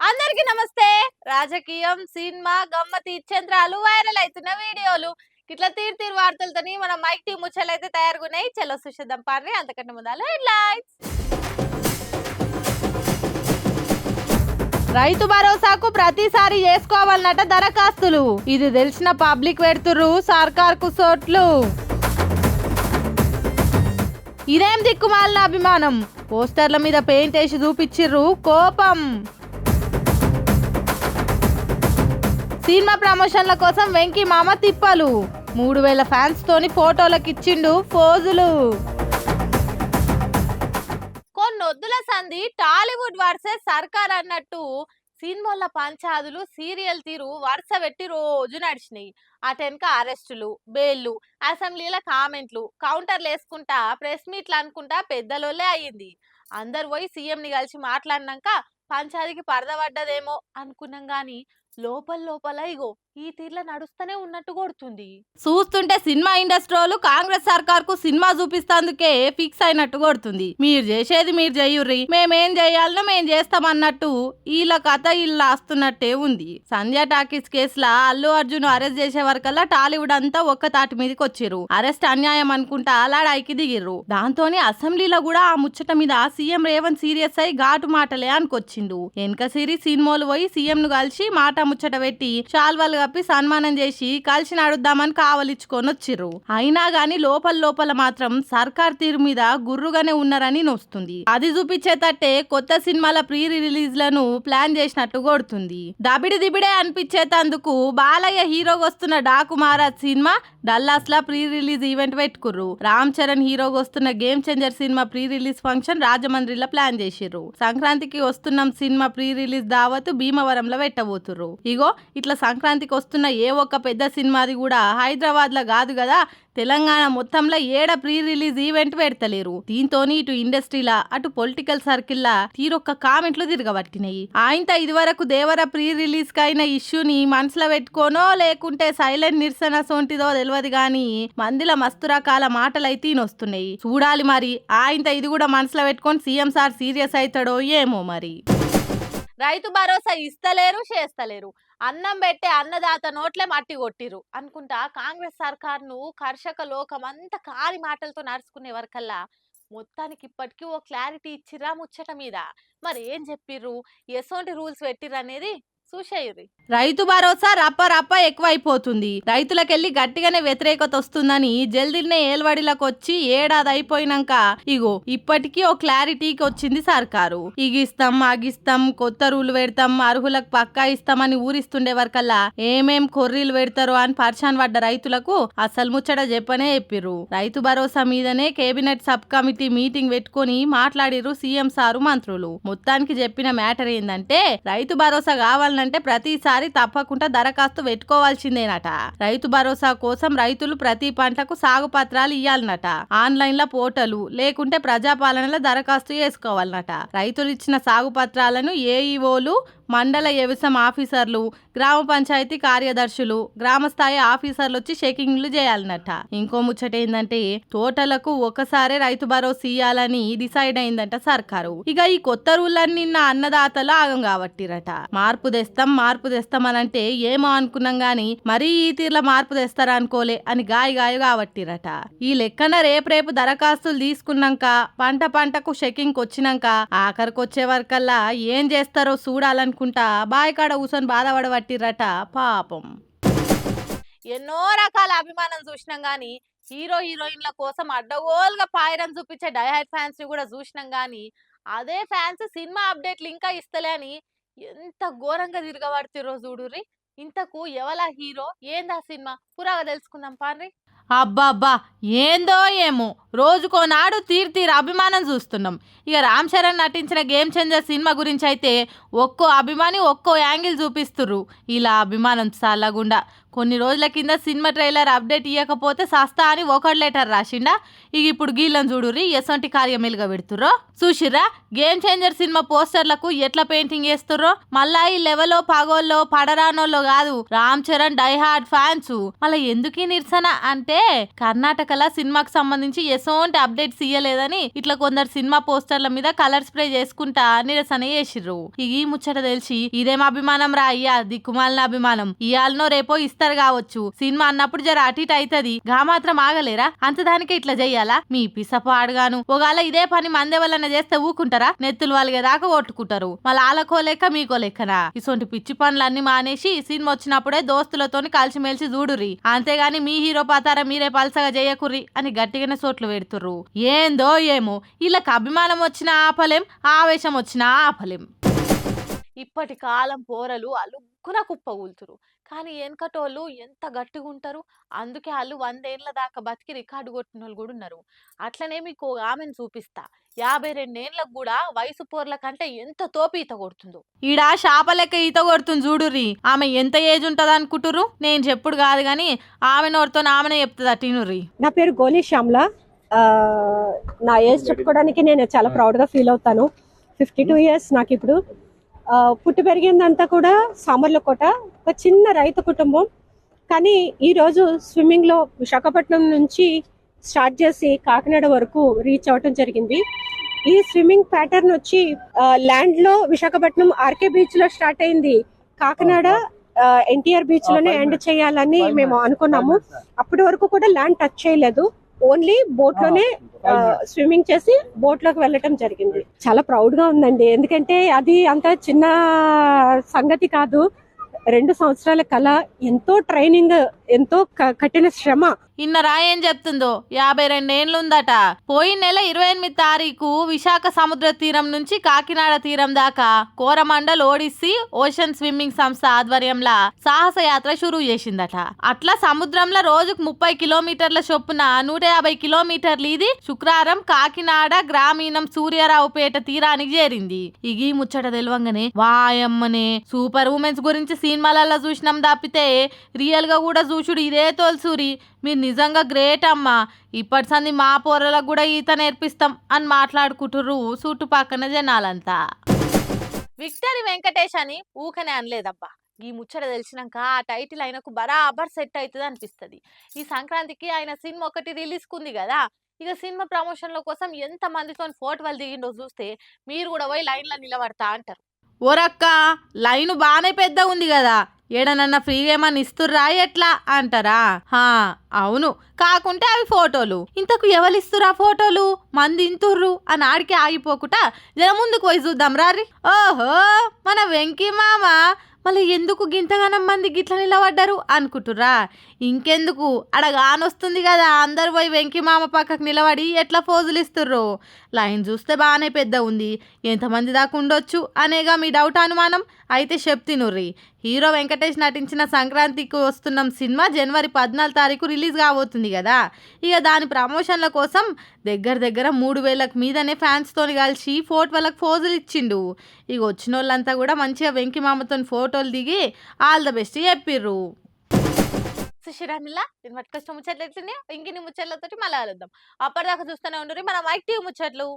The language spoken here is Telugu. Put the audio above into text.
అందరికీ నమస్తే. రాజకీయం, సినిమా, గమ్మతి ఇచ్చేంద్రాలు, వైరల్ అవుతున్న వీడియోలు ఇట్లా తీరు వార్తలతోని మన మైక్ టీం ముచ్చలైతే తయారుగున్నాయి. చలో చూసేద్దాం పార్రి. అంతకంటే ముందాలు హెడ్లైన్స్. రైతు భరోసాకు ప్రతిసారి చేసుకోవాలన్నట దరఖాస్తులు. ఇది తెలిసిన పబ్లిక్ పెడుతుర్రు సర్కార్కు సోట్లు. ఇదేం దిక్కుమాలిన అభిమానం. పోస్టర్ల మీద పెయింట్ వేసి చూపించిర్రు కోపం. సినిమా ప్రమోషన్ల కోసం వెంకీ మామ తిప్పలు. 3000 ఫ్యాన్స్ తోని ఫోటోలకు ఇచ్చిండు ఫోజులు. కొన్నొద్దుల సంధి టాలీవుడ్ వర్సెస్ సర్కార్ అన్నట్టు సినిమాల పంచాదులు సీరియల్ తీరు వరుస పెట్టి రోజు నడిచినాయి. అటెనక అరెస్టులు, బెయిల్లు, అసెంబ్లీల కామెంట్లు, కౌంటర్లు వేసుకుంటా ప్రెస్ మీట్లు అనుకుంటా పెద్దలోలే అయ్యింది. అందరు పోయి సీఎంని కలిసి మాట్లాడినాక పంచాదికి పడదపడ్డదేమో అనుకున్నాం గాని లోపల ఇగో ఈ తీర్ల నడుస్తూనే ఉన్నట్టు కొడుతుంది. చూస్తుంటే సినిమా ఇండస్ట్రీలు కాంగ్రెస్ సర్కార్ కు సినిమా చూపిస్తందుకే ఫిక్స్ అయినట్టు కొడుతుంది. మీరు చేసేది మీరు చెయ్యుర్రి, మేమేం చేయాలనో మేము చేస్తామన్నట్టు వీళ్ళ కథ ఇల్లు వస్తున్నట్టే ఉంది. సంధ్య టాకీస్ కేసులా అల్లు అర్జున్ అరెస్ట్ చేసే వరకల్లా టాలీవుడ్ అంతా ఒక్క తాటి మీదకి వచ్చిర్రు. అరెస్ట్ అన్యాయం అనుకుంటా లాడాయికి దిగిర్రు. దాంతోనే అసెంబ్లీలో కూడా ఆ ముచ్చట మీద సీఎం రేవంత్ సీరియస్ అయి ఘాటు మాటలే అనుకొచ్చిండు. వెనక సిరి సినిమాలు పోయి సీఎం ను కలిసి మాట ముచ్చట పెట్టి శాల్వాలు కప్పి సన్మానం చేసి కలిసి నడుద్దామని కావలిచ్చుకొని వచ్చిర్రు. అయినా గాని లోపల మాత్రం సర్కార్ తీరు మీద గుర్రుగానే ఉన్నారని నొస్తుంది. అది చూపించేటట్టే కొత్త సినిమాల ప్రీ రిలీజ్ లను ప్లాన్ చేసినట్టు కొడుతుంది. దబిడే అనిపించేటందుకు బాలయ్య హీరోగా వస్తున్న డాకు మహారాజ్ సినిమా డల్లాస్ లా ప్రీ రిలీజ్ ఈవెంట్ పెట్టుకుర్రు. రామ్ చరణ్ హీరోగా వస్తున్న game changer cinema pre release function రాజమండ్రిలో ప్లాన్ చేసిర్రు. సంక్రాంతికి వస్తున్న సినిమా ప్రీ రిలీజ్ దావత్ భీమవరంలో పెట్టబోతుర్రు. ఇగో ఇట్లా సంక్రాంతికి వస్తున్న ఏ ఒక్క పెద్ద సినిమాది కూడా హైదరాబాద్ లో కాదు కదా, తెలంగాణ మొత్తంలో ఏడ ప్రీ రిలీజ్ ఈవెంట్ పెడతలేరు. దీంతోని ఇటు ఇండస్ట్రీలా అటు పొలిటికల్ సర్కిల్లా తీరొక్క కామెంట్లు తిరగబట్టినాయి. ఆయనతో ఇదివరకు దేవర ప్రీ రిలీజ్ కైన ఇష్యూని మనసులో పెట్టుకోనో లేకుంటే సైలెంట్ నిరసన సోంటిదో తెలియదు గాని మందిల మస్తు రకాల మాటలైతే వస్తున్నాయి. చూడాలి మరి ఆయనతో ఇది కూడా మనసులో పెట్టుకొని సీఎం సార్ సీరియస్ అవుతాడో ఏమో మరి. రైతు భరోసా ఇస్తలేరు చేస్తలేరు, అన్నం పెట్టే అన్నదాత నోట్లే మట్టి కొట్టిరు అనుకుంటా కాంగ్రెస్ సర్కార్ను కర్షక లోకం అంతా కాని మాటలతో నడుచుకునే వరకల్లా మొత్తానికి ఇప్పటికీ ఓ క్లారిటీ ఇచ్చిరా ముచ్చట మీద. మరి ఏం చెప్పిర్రు, ఎసోంటి రూల్స్ పెట్టిర్రు అనేది చూసేయుర్రి. రైతు భరోసా రప్ప ఎక్కువైపోతుంది. రైతులకెళ్ళి గట్టిగానే వ్యతిరేకత వస్తుందని జల్దీనే ఏల్వడిలకు వచ్చి ఏడాది అయిపోయినాక ఇగో ఇప్పటికీ ఓ క్లారిటీకి వచ్చింది సర్కారు. ఇగిస్తాం అగిస్తాం కొత్త రూల్ పెడతాం అర్హులకు పక్కా ఇస్తామని ఊరిస్తుండే వరకల్లా ఏమేం కొర్రీలు పెడతారో అని పరిశాన్ పడ్డ రైతులకు అసలు ముచ్చట చెప్పనే చెప్పిర్రు. రైతు భరోసా మీదనే కేబినెట్ సబ్ కమిటీ మీటింగ్ పెట్టుకుని మాట్లాడిర్రు సీఎం సారు మంత్రులు. మొత్తానికి చెప్పిన మ్యాటర్ ఏందంటే రైతు భరోసా కావాలని అంటే ప్రతిసారి తప్పకుండా దరఖాస్తు పెట్టుకోవాల్సిందేనట. రైతు భరోసా కోసం రైతులు ప్రతి పంటకు సాగు పత్రాలు ఇయ్యాలనట. ఆన్లైన్ లో పోర్టలు లేకుంటే ప్రజాపాలనలో దరఖాస్తు చేసుకోవాలనట. రైతులు ఇచ్చిన సాగు పత్రాలను ఏఈఓలు, మండల వ్యవసాయ ఆఫీసర్లు, గ్రామ పంచాయతీ కార్యదర్శులు, గ్రామ స్థాయి ఆఫీసర్లు వచ్చి చెకింగ్లు చేయాలన్నట. ఇంకో ముచ్చట ఏందంటే తోటలకు ఒకసారి రైతు భరోసా ఇయ్యాలని డిసైడ్ అయిందంట సర్కారు. ఇక ఈ కొత్త రూళ్ళని నిన్న అన్నదాతలు ఆగం కాబట్టిరట. మార్పు తెస్తాం అని అంటే ఏమో అనుకున్నాం గాని మరీ ఈ తీర్ల మార్పు తెస్తారా అనుకోలే అని గాయ కాబట్టిరట. ఈ లెక్కన రేపు దరఖాస్తులు తీసుకున్నాక పంటకు చెకింగ్ వచ్చినాక ఆఖరికి వచ్చే వరకల్లా ఏం చేస్తారో చూడాలనుకుంటా బాయికాడ కూర్చొని బాధపడబట్టిరట పాపం. ఎన్నో రకాల అభిమానం చూసినాం గాని హీరోయిన్ల కోసం అడ్డగోలుగా పాయిరం చూపించే డైహార్డ్ ఫ్యాన్స్ ని కూడా చూసినాం గాని అదే ఫ్యాన్స్ సినిమా అప్డేట్లు ఇంకా ఇస్తలే అని ఎంత ఘోరంగా తిరగబడుతుర్రో చూడుర్రి. ఇంతకు ఎవలా హీరో ఏందా సినిమా పురాగా తెలుసుకుందాం పాన్రి. అబ్బా ఏందో ఏమో రోజుకో నాడు తీరు అభిమానం చూస్తున్నాం. ఇక రామ్ చరణ్ నటించిన గేమ్ చేంజర్ సినిమా గురించి అయితే ఒక్కో అభిమాని ఒక్కో యాంగిల్ చూపిస్తుర్రు. ఇలా అభిమానం చల్లగుండా కొన్ని రోజుల కింద సినిమా ట్రైలర్ అప్డేట్ ఇవ్వకపోతే సస్తా అని ఒకటి లెటర్ రాసిండా. ఇక ఇప్పుడు గీళ్ళని చూడుర్రి ఎసొంటి కార్యమేలుగా పెడుతుర్రో. చూసిర్రా గేమ్ చేంజర్ సినిమా పోస్టర్లకు ఎట్లా పెయింటింగ్ చేస్తుర్రో. మళ్ళా ఈ లెవెల్లో పగోల్లో పడరానోల్లో కాదు, రామ్ చరణ్ డైహార్డ్ ఫ్యాన్స్. మళ్ళీ ఎందుకు ఈ నిరసన అంటే కర్ణాటకలో సినిమాకి సంబంధించి ఎసోంటి అప్డేట్స్ ఇయ్యలేదని ఇట్లా కొందరు సినిమా పోస్టర్ల మీద కలర్ స్ప్రే చేసుకుంటా నిరసన చేసిర్రు. ఈ ముచ్చట తెలిసి ఇదేం అభిమానం రా అయ్యా, దిక్కుమాలిన అభిమానం, ఇయాలనో రేపో ఇస్తారు కావచ్చు. సినిమా అన్నప్పుడు జర అటు ఇటు అవుతుంది, గా మాత్రం ఆగలేరా? అంతదానికే ఇట్లా చెయ్యాలా? మీ పిసపాడుగాను. ఒకవేళ ఇదే పని మందే వలన చేస్తే ఊకుంటారా? నెత్తులు వాళ్ళగేదాకా కొట్టుకుంటారు. మళ్ళీ ఆలకో లెక్క మీకో లెక్కనా? ఇసొంటి పిచ్చి పనులన్నీ మానేసి సినిమా వచ్చినప్పుడే దోస్తులతోని కలిసిమెలిసి చూడుర్రి. అంతేగాని మీ హీరో పాతారా మీరే పల్సగా చేయకుర్రి అని గట్టిగానే సోట్లు పెడుతుర్రు. ఏందో ఏమో వీళ్ళకి అభిమానం వచ్చినా ఆపలేం, ఆవేశం వచ్చినా ఆపలేం. ఇప్పటి కాలం పోరలు అలుక్కున కుప్పగూలుతురు. కానీ వెనకటోళ్ళు ఎంత గట్టిగా ఉంటారు. అందుకే వాళ్ళు 100 ఏళ్ళ దాకా బతికి రికార్డు కొట్టిన వాళ్ళు కూడా ఉన్నారు. అట్లనే మీకు ఆమెను చూపిస్తా. 52 ఏళ్ళకు కూడా వయసు పోర్ల కంటే ఎంత తోపు ఈత కొడుతుందో. ఈడ శాప లెక్క ఈత కొడుతుంది చూడుర్రి. ఆమె ఎంత ఏజ్ ఉంటది అనుకుంటుర్రు? నేను చెప్పుడు కాదు గాని ఆమె నోరుతో ఆమెనే చెప్తుందా టినుర్రి. నా పేరు గోలి శ్యామ్ల. నా ఏజ్ చెప్పుకోవడానికి నేను చాలా ప్రౌడ్ గా ఫీల్ అవుతాను. 52 ఇయర్స్ నాకు ఇప్పుడు. పుట్టి పెరిగిందంతా కూడా సామర్లకోట, ఒక చిన్న రైతు కుటుంబం. కానీ ఈరోజు స్విమ్మింగ్లో విశాఖపట్నం నుంచి స్టార్ట్ చేసి కాకినాడ వరకు రీచ్ అవ్వటం జరిగింది. ఈ స్విమ్మింగ్ ప్యాటర్న్ వచ్చి ల్యాండ్లో విశాఖపట్నం ఆర్కే బీచ్లో స్టార్ట్ అయింది. కాకినాడ ఎన్టీఆర్ బీచ్లోనే ఎండ్ చేయాలని మేము అనుకున్నాము. అప్పటి వరకు కూడా ల్యాండ్ టచ్ చేయలేదు, ఓన్లీ బోట్ లోనే స్విమ్మింగ్ చేసి బోట్ లోకి వెళ్ళటం జరిగింది. చాలా ప్రౌడ్ గా ఉందండి, ఎందుకంటే అది అంత చిన్న సంగతి కాదు. 2 సంవత్సరాల కళ, ఎంతో ట్రైనింగ్, ఎంతో కఠిన శ్రమ. ఇన్నరా ఏం చెప్తుందో. 52 ఏళ్ళు ఉందట. పోయిన నెల 28 తారీఖు విశాఖ సముద్ర తీరం నుంచి కాకినాడ తీరం దాకా కోరమండల్ ఓడిస్సీ ఓషన్ స్విమ్మింగ్ సంస్థ ఆధ్వర్యంలో సాహస యాత్ర షురూ చేసిందట. అట్లా సముద్రంలో రోజుకు 30 కిలోమీటర్ల చొప్పున 150 కిలోమీటర్లు ఇది శుక్రవారం కాకినాడ గ్రామీణం సూర్యారావుపేట తీరానికి చేరింది. ఈ ముచ్చట తెలవంగానే వాయమ్మనే సూపర్ ఉమెన్స్ గురించి సినిమాలలో చూసినాం తప్పితే రియల్ గా కూడా చూసుడు ఇదే తోల్సూరి. మీరు నిజంగా గ్రేట్ అమ్మా, ఇప్పటి సంది మా పోరలకు కూడా ఈత నేర్పిస్తాం అని మాట్లాడుకుంటుర్రు చుట్టుపక్కన జనాలంతా. విక్టరీ వెంకటేష్ అని ఊకనే అనలేదబ్బా. ఈ ముచ్చట తెలిసినాక ఆ టైటిల్ ఆయనకు బరాబర్ సెట్ అవుతుంది అనిపిస్తుంది. ఈ సంక్రాంతికి ఆయన సినిమా ఒకటి రిలీజ్ కుంది కదా. ఇక సినిమా ప్రమోషన్ల కోసం ఎంత మందితో ఫోటోలు దిగిండో చూస్తే మీరు కూడా పోయి లైన్లో నిలబడతా అంటారు. ఓరక్క లైన్ బాగానే పెద్ద ఉంది కదా, ఏడనన్నా ఫ్రీగా ఏమన్నా ఇస్తుర్రా ఎట్లా అంటారా? అవును, కాకుంటే అవి ఫోటోలు. ఇంతకు ఎవరిస్తురా ఫోటోలు? మంది ఇంతుర్రు అని ఆడికి ఆగిపోకుండా జర ముందుకు పోయి చూద్దాం రారి. ఓహో, మన వెంకీ మామ మళ్ళీ ఎందుకు గింతగానం మంది గిట్ల నిలబడ్డారు అనుకుంటుర్రా? ఇంకెందుకు, అడగానొస్తుంది కదా, అందరు పోయి వెంకీ మామ పక్కకు నిలబడి ఎట్లా ఫోజులు ఇస్తుర్రో. లైన్ చూస్తే బాగానే పెద్ద ఉంది, ఎంతమంది దాకా ఉండొచ్చు అనేగా మీ డౌట్ అనుమానం. అయితే చెప్తినుర్రి. హీరో వెంకటేష్ నటించిన సంక్రాంతికి వస్తున్నాం సినిమా జనవరి 14 తారీఖు రిలీజ్ కాబోతుంది కదా. ఇక దాని ప్రమోషన్ల కోసం దగ్గర 3000కి మీదనే ఫ్యాన్స్తోని కలిసి వాళ్ళకి ఫోజులు ఇచ్చిండు. ఇక వచ్చిన వాళ్ళంతా కూడా మంచిగా వెంకీ మామతో ఫోటోలు దిగి ఆల్ ద బెస్ట్ చెప్పిర్రు. సుశిరామిల్లా నేను పట్టుకొచ్చిన ముచ్చట్లు ఎట్లున్నాయి, ఇంకిన్ని ముచ్చట్లతోటి మళ్ళీ కలుద్దాం. అప్పటిదాకా చూస్తూనే ఉండరు మన మైక్ టీవీ ముచ్చట్లు.